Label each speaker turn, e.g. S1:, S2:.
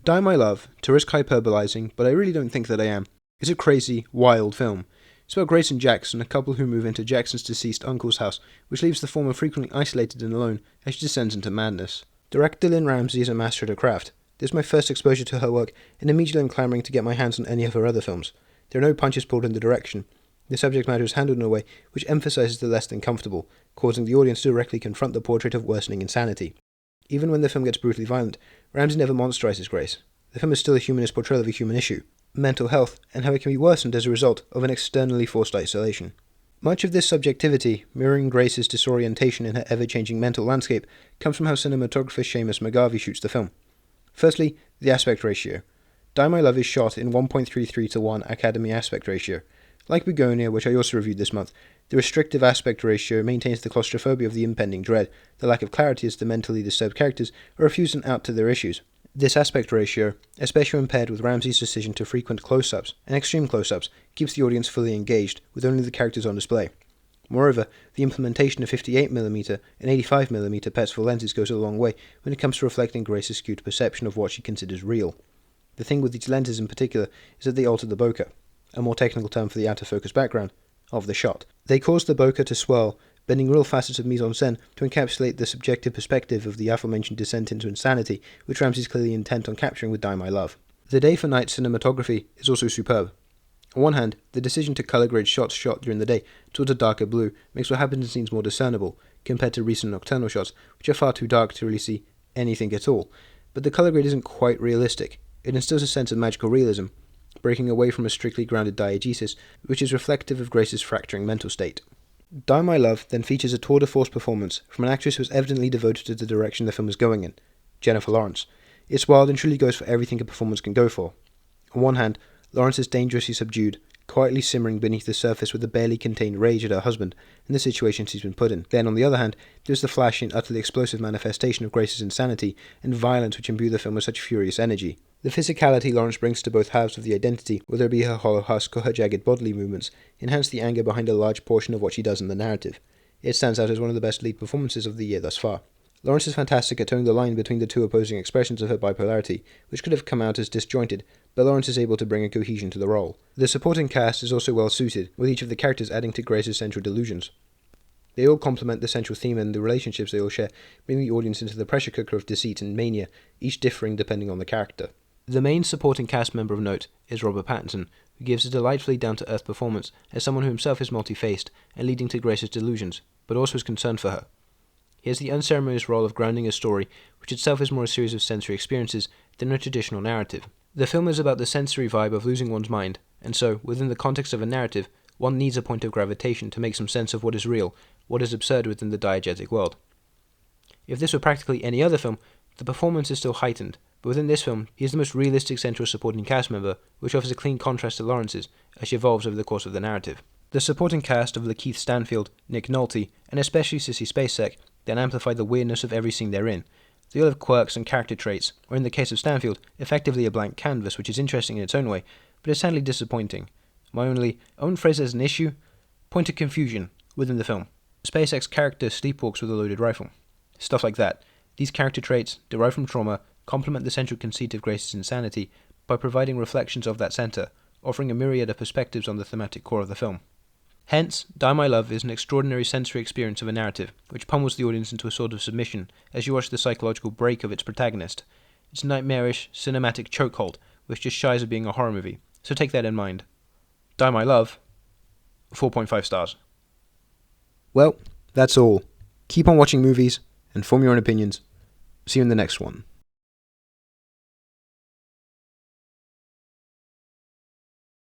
S1: Die My Love, to risk hyperbolizing, but I really don't think that I am, is a crazy, wild film. It's about Grace and Jackson, a couple who move into Jackson's deceased uncle's house, which leaves the former frequently isolated and alone as she descends into madness. Director Lynne Ramsay is a master at her craft. This is my first exposure to her work, and immediately I'm clamouring to get my hands on any of her other films. There are no punches pulled in the direction. The subject matter is handled in a way which emphasises the less than comfortable, causing the audience to directly confront the portrait of worsening insanity. Even when the film gets brutally violent, Ramsay never monsterizes Grace. The film is still a humanist portrayal of a human issue, mental health, and how it can be worsened as a result of an externally forced isolation. Much of this subjectivity, mirroring Grace's disorientation in her ever-changing mental landscape, comes from how cinematographer Seamus McGarvey shoots the film. Firstly, the aspect ratio. Die My Love is shot in 1.33 to 1 Academy aspect ratio. Like Begonia, which I also reviewed this month, the restrictive aspect ratio maintains the claustrophobia of the impending dread, the lack of clarity as the mentally disturbed characters are refusing out to their issues. This aspect ratio, especially when paired with Ramsay's decision to frequent close-ups and extreme close-ups, keeps the audience fully engaged, with only the characters on display. Moreover, the implementation of 58mm and 85mm Petzval lenses goes a long way when it comes to reflecting Grace's skewed perception of what she considers real. The thing with these lenses in particular is that they alter the bokeh, a more technical term for the out-of-focus background, of the shot. They cause the bokeh to swirl, bending real facets of mise-en-scène to encapsulate the subjective perspective of the aforementioned descent into insanity, which Ramsay is clearly intent on capturing with Die My Love. The day-for-night cinematography is also superb. On one hand, the decision to colour grade shots shot during the day towards a darker blue makes what happens in scenes more discernible, compared to recent nocturnal shots, which are far too dark to really see anything at all. But the colour grade isn't quite realistic. It instills a sense of magical realism, breaking away from a strictly grounded diegesis, which is reflective of Grace's fracturing mental state. Die My Love then features a tour de force performance from an actress who is evidently devoted to the direction the film is going in, Jennifer Lawrence. It's wild and truly goes for everything a performance can go for. On one hand, Lawrence is dangerously subdued, quietly simmering beneath the surface with a barely contained rage at her husband and the situation she's been put in. Then, on the other hand, there's the flash and utterly explosive manifestation of Grace's insanity and violence which imbue the film with such furious energy. The physicality Lawrence brings to both halves of the identity, whether it be her hollow husk or her jagged bodily movements, enhance the anger behind a large portion of what she does in the narrative. It stands out as one of the best lead performances of the year thus far. Lawrence is fantastic at towing the line between the two opposing expressions of her bipolarity, which could have come out as disjointed, but Lawrence is able to bring a cohesion to the role. The supporting cast is also well suited, with each of the characters adding to Grace's central delusions. They all complement the central theme and the relationships they all share, bringing the audience into the pressure cooker of deceit and mania, each differing depending on the character. The main supporting cast member of note is Robert Pattinson, who gives a delightfully down-to-earth performance as someone who himself is multi-faced and leading to Grace's delusions, but also is concerned for her. He has the unceremonious role of grounding a story, which itself is more a series of sensory experiences than a traditional narrative. The film is about the sensory vibe of losing one's mind, and so, within the context of a narrative, one needs a point of gravitation to make some sense of what is real, what is absurd within the diegetic world. If this were practically any other film, the performance is still heightened, but within this film, he is the most realistic central supporting cast member, which offers a clean contrast to Lawrence's, as she evolves over the course of the narrative. The supporting cast of Lakeith Stanfield, Nick Nolte, and especially Sissy Spacek then amplify the weirdness of every scene they're in. They all have quirks and character traits, or in the case of Stanfield, effectively a blank canvas, which is interesting in its own way, but is sadly disappointing. My own phrase as an issue, point of confusion within the film. Spacek's character sleepwalks with a loaded rifle. Stuff like that. These character traits, derived from trauma, complement the central conceit of Grace's insanity by providing reflections of that centre, offering a myriad of perspectives on the thematic core of the film. Hence, Die My Love is an extraordinary sensory experience of a narrative, which pummels the audience into a sort of submission as you watch the psychological break of its protagonist. It's a nightmarish, cinematic chokehold, which just shies of being a horror movie, so take that in mind. Die My Love, 4.5 stars. Well, that's all. Keep on watching movies, and form your own opinions. See you in the next one.